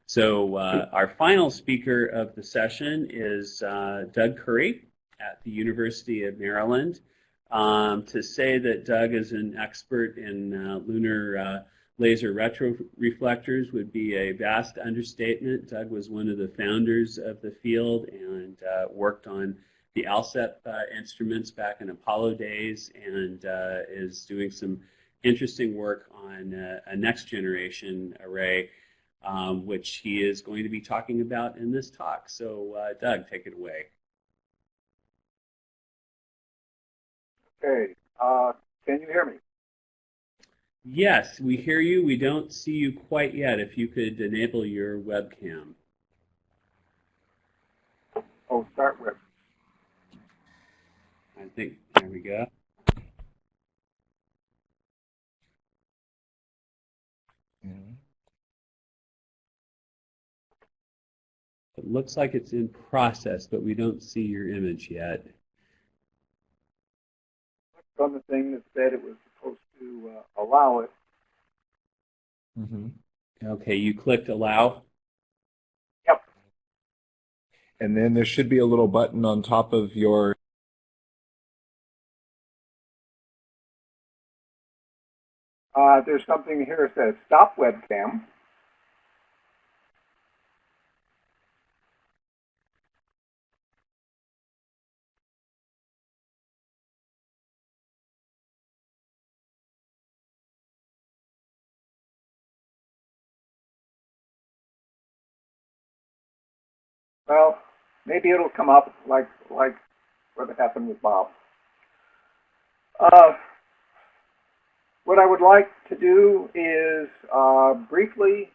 So our final speaker of the session is Doug Currie at the University of Maryland. To say that Doug is an expert in lunar laser retroreflectors would be a vast understatement. Doug was one of the founders of the field and worked on the ALSEP instruments back in Apollo days, and is doing some interesting work on a next generation array, which he is going to be talking about in this talk. So Doug, take it away. Okay, can you hear me? Yes, we hear you. We don't see you quite yet. If you could enable your webcam. Oh, start with. I think, there we go. It looks like it's in process, but we don't see your image yet. From the thing that said it was supposed to allow it. Okay, you clicked allow. Yep. And then there should be a little button on top of your... There's something here that says stop webcam. Well, maybe it'll come up like what happened with Bob. What I would like to do is briefly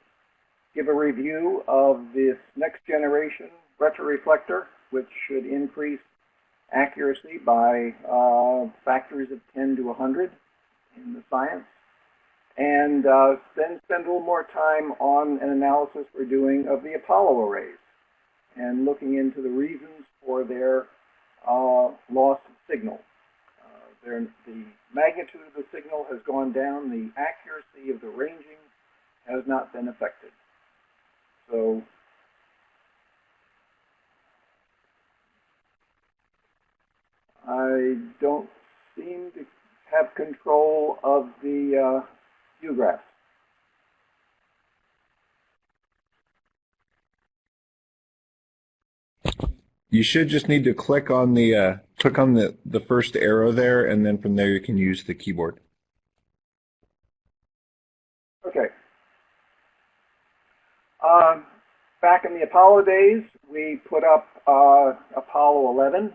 give a review of this next generation Retroreflector, which should increase accuracy by factors of 10 to 100 in the science, and then spend a little more time on an analysis we're doing of the Apollo arrays and looking into the reasons for their loss of signal. The magnitude of the signal has gone down. The accuracy of the ranging has not been affected. So I don't seem to have control of the view graph. You should just need to click on the first arrow there, and then from there you can use the keyboard. Okay. Back in the Apollo days, we put up Apollo 11.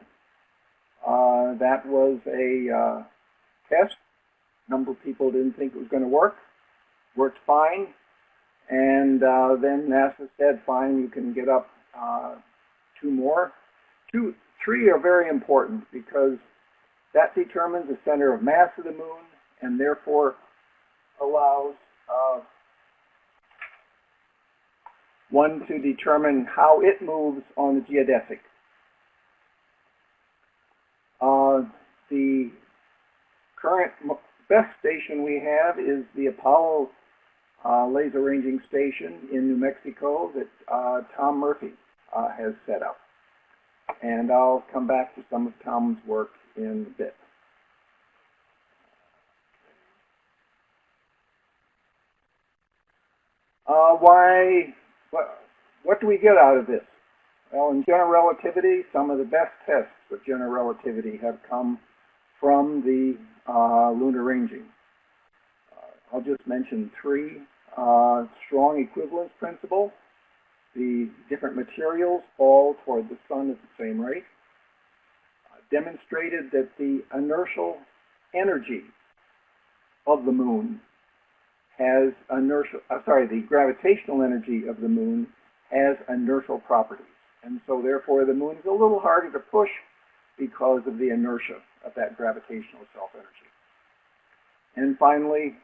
That was a test. A number of people didn't think it was going to work. Worked fine. And then NASA said, fine, you can get up 2 more. 3 are very important because that determines the center of mass of the moon and therefore allows one to determine how it moves on the geodesic. The current best station we have is the Apollo laser ranging station in New Mexico that Tom Murphy has set up. And I'll come back to some of Tom's work in a bit. What do we get out of this? Well, in general relativity, some of the best tests of general relativity have come from the lunar ranging. I'll just mention 3. Strong equivalence principle. The different materials fall toward the sun at the same rate. Demonstrated that the inertial energy of the moon has the gravitational energy of the moon has inertial properties. And so therefore the moon is a little harder to push because of the inertia of that gravitational self-energy. And finally,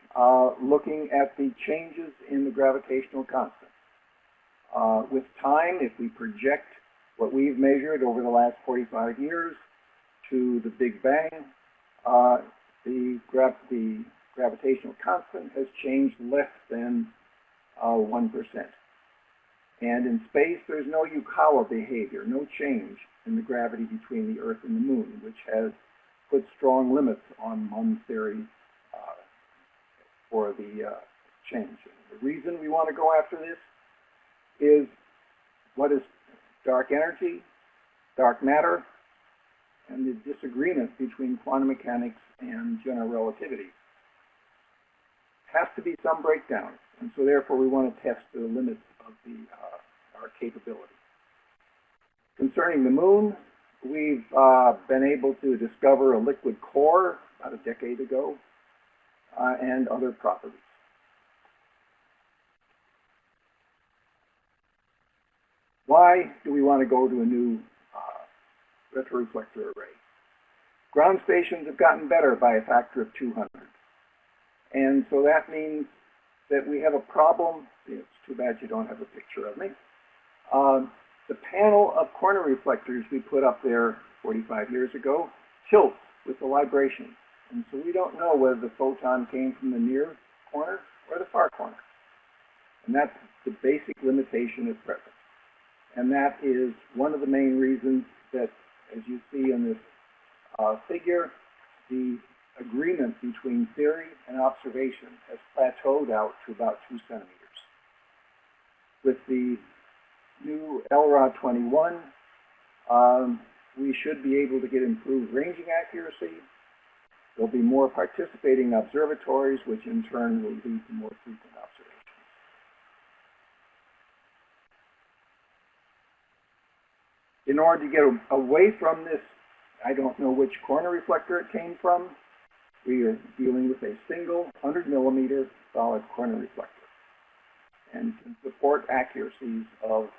looking at the changes in the gravitational constant. With time, if we project what we've measured over the last 45 years to the Big Bang, the gravitational constant has changed less than 1%. And in space, there's no Yukawa behavior, no change in the gravity between the Earth and the Moon, which has put strong limits on Mund's theory for the change. And the reason we want to go after this is what is dark energy, dark matter, and the disagreement between quantum mechanics and general relativity. Has to be some breakdown, and so therefore we want to test the limits of our capability. Concerning the Moon, we've been able to discover a liquid core about a decade ago and other properties. Why do we want to go to a new retroreflector array? Ground stations have gotten better by a factor of 200. And so that means that we have a problem. It's too bad you don't have a picture of me. The panel of corner reflectors we put up there 45 years ago tilts with the libration. And so we don't know whether the photon came from the near corner or the far corner. And that's the basic limitation at present. And that is one of the main reasons that, as you see in this figure, the agreement between theory and observation has plateaued out to about 2 centimeters. With the new LRA 21, we should be able to get improved ranging accuracy. There'll be more participating observatories, which in turn will lead to more frequent observations. In order to get away from this, I don't know which corner reflector it came from, we are dealing with a single 100 millimeter solid corner reflector and can support accuracies of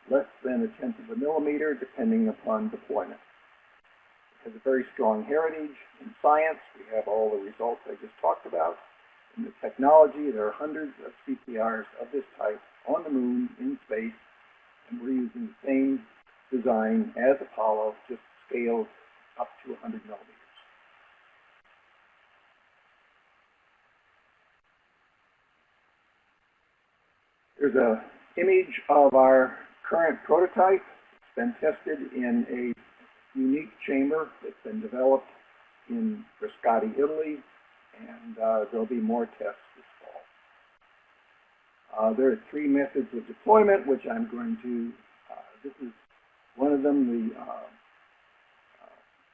less than 1/10 of a millimeter depending upon deployment. It has a very strong heritage in science. We have all the results I just talked about. In the technology, there are hundreds of CPRs of this type on the Moon, in space, and we're using the same design as Apollo, just scaled up to 100 millimeters. There's an image of our current prototype. It's been tested in a unique chamber that's been developed in Frascati, Italy, and there'll be more tests this fall. There are 3 methods of deployment, which I'm going to, this is one of them, the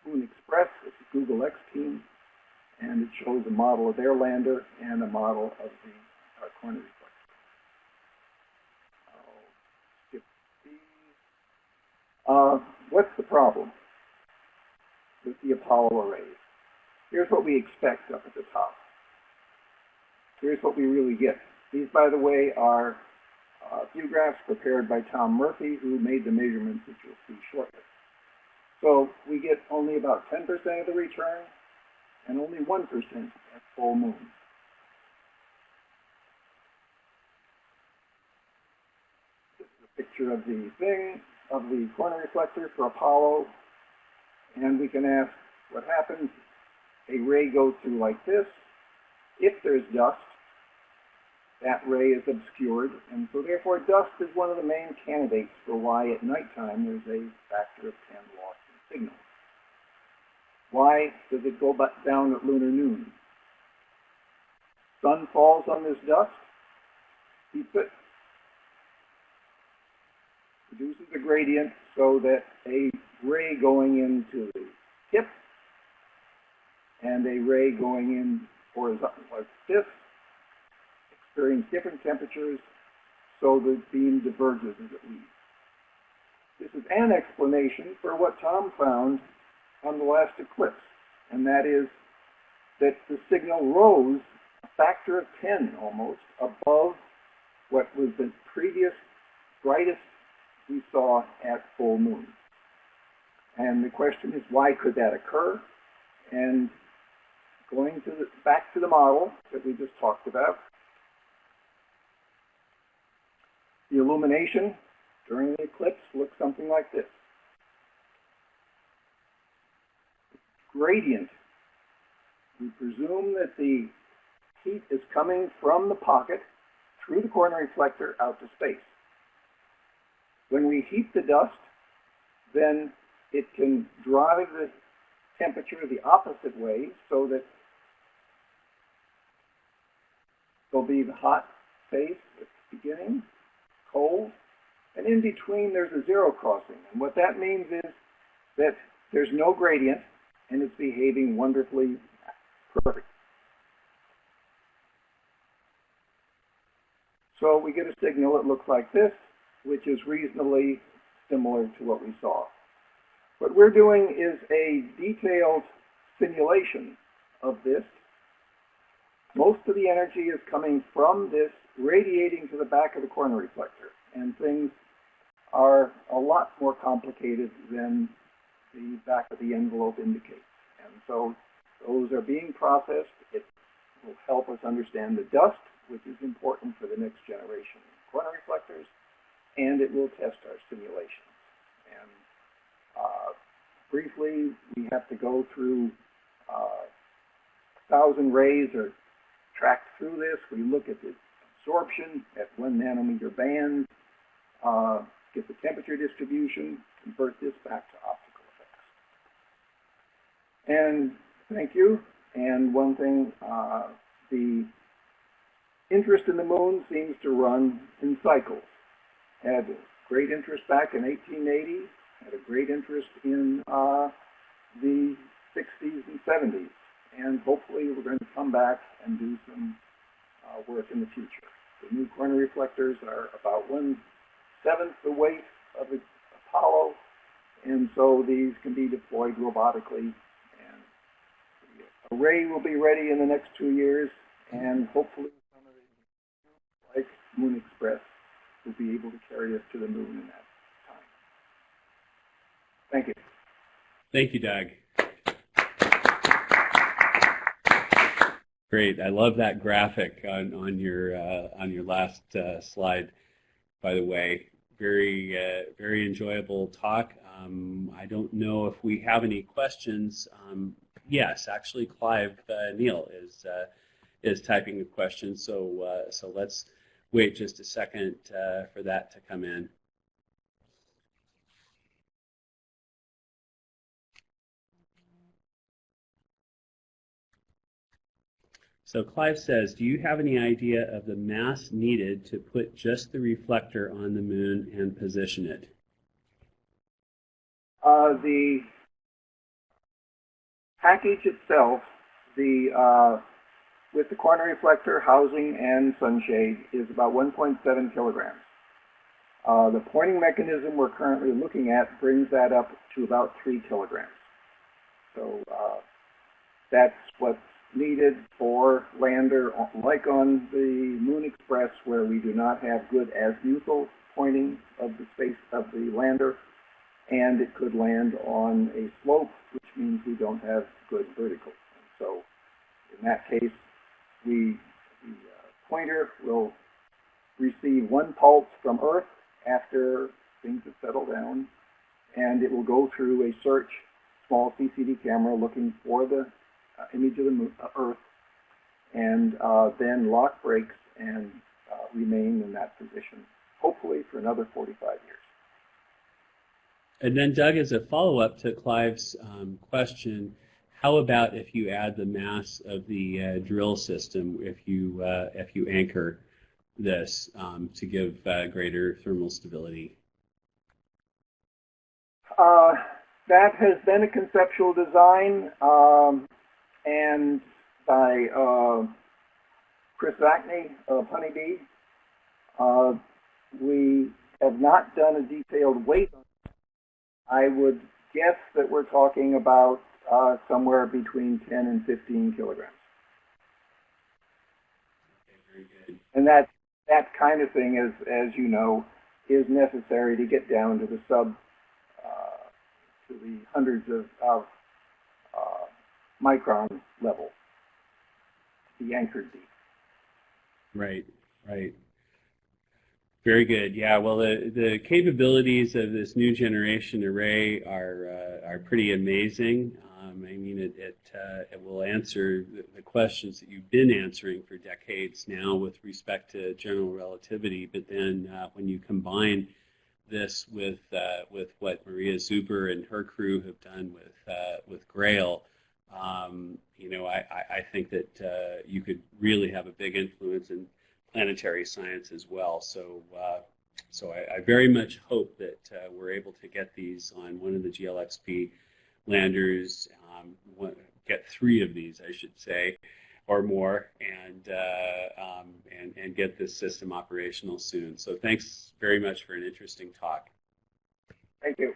Moon Express. It's a Google X team, and it shows a model of their lander and a model of the corner reflector. I'll skip these. What's the problem with the Apollo arrays? Here's what we expect up at the top. Here's what we really get. These, by the way, are view graphs prepared by Tom Murphy, who made the measurements that you'll see shortly. So we get only about 10% of the return and only 1% at full moon. This is a picture of the thing, of the corner reflector for Apollo, and we can ask what happens. A ray goes through like this. If there's dust, that ray is obscured, and so therefore dust is one of the main candidates for why at nighttime there's a factor of 10 loss in signal. Why does it go down at lunar noon? Sun falls on this dust, heats it, produces a gradient so that a ray going into the tip and a ray going in horizontal like this experience different temperatures, so the beam diverges as it leaves. This is an explanation for what Tom found on the last eclipse, and that is that the signal rose a factor of 10 almost above what was the previous brightest we saw at full moon. And the question is, why could that occur? And going to back to the model that we just talked about, the illumination during the eclipse looks something like this. Gradient. We presume that the heat is coming from the pocket through the corner reflector out to space. When we heat the dust, then it can drive the temperature the opposite way so that there'll be the hot phase at the beginning, cold, and in between there's a zero crossing. And what that means is that there's no gradient and it's behaving wonderfully perfect. So we get a signal that looks like this, which is reasonably similar to what we saw. What we're doing is a detailed simulation of this. Most of the energy is coming from this radiating to the back of the corner reflector, and things are a lot more complicated than the back of the envelope indicates. And so those are being processed. It will help us understand the dust, which is important for the next generation of corner reflectors, and it will test our simulations. And briefly, we have to go through 1,000 rays are tracked through this. We look at the absorption at 1 nanometer band, get the temperature distribution, convert this back to optical effects. And thank you. And one thing, the interest in the moon seems to run in cycles. Had great interest back in 1880, had a great interest in the 60s and 70s, and hopefully we're going to come back and do some work in the future. The new corner reflectors are about 1/7 the weight of the Apollo, and so these can be deployed robotically. And the array will be ready in the next 2 years, and hopefully some of the like Moon Express will be able to carry us to the moon in that time. Thank you. Thank you, Doug. Great. I love that graphic on your last slide. By the way, very enjoyable talk. I don't know if we have any questions. Yes, actually, Clive Neal is typing a question. So let's wait just a second for that to come in. So Clive says, do you have any idea of the mass needed to put just the reflector on the moon and position it? The package itself, with the corner reflector, housing, and sunshade, is about 1.7 kilograms. The pointing mechanism we're currently looking at brings that up to about 3 kilograms. So that's what's needed for lander, like on the Moon Express, where we do not have good azimuthal pointing of the space of the lander, and it could land on a slope, which means we don't have good vertical. And so in that case, the pointer will receive 1 pulse from Earth after things have settled down, and it will go through a search, small CCD camera looking for the image of the moon, Earth, and then lock brakes and remain in that position, hopefully for another 45 years. And then, Doug, as a follow-up to Clive's question, how about if you add the mass of the drill system, if you anchor this to give greater thermal stability? That has been a conceptual design, and by Chris Zachney of Honeybee. We have not done a detailed weight on it. I would guess that we're talking about somewhere between 10 and 15 kilograms. Okay, very good. And that kind of thing, as you know, is necessary to get down to the to the hundreds of micron level to be anchored deep. Right, right. Very good. Yeah. Well, the capabilities of this new generation array are pretty amazing. I mean, it will answer the questions that you've been answering for decades now with respect to general relativity. But then when you combine this with what Maria Zuber and her crew have done with Grail, I think that you could really have a big influence in planetary science as well. So I very much hope that we're able to get these on one of the GLXP landers, get 3 of these, I should say, or more, and get this system operational soon. So thanks very much for an interesting talk. Thank you.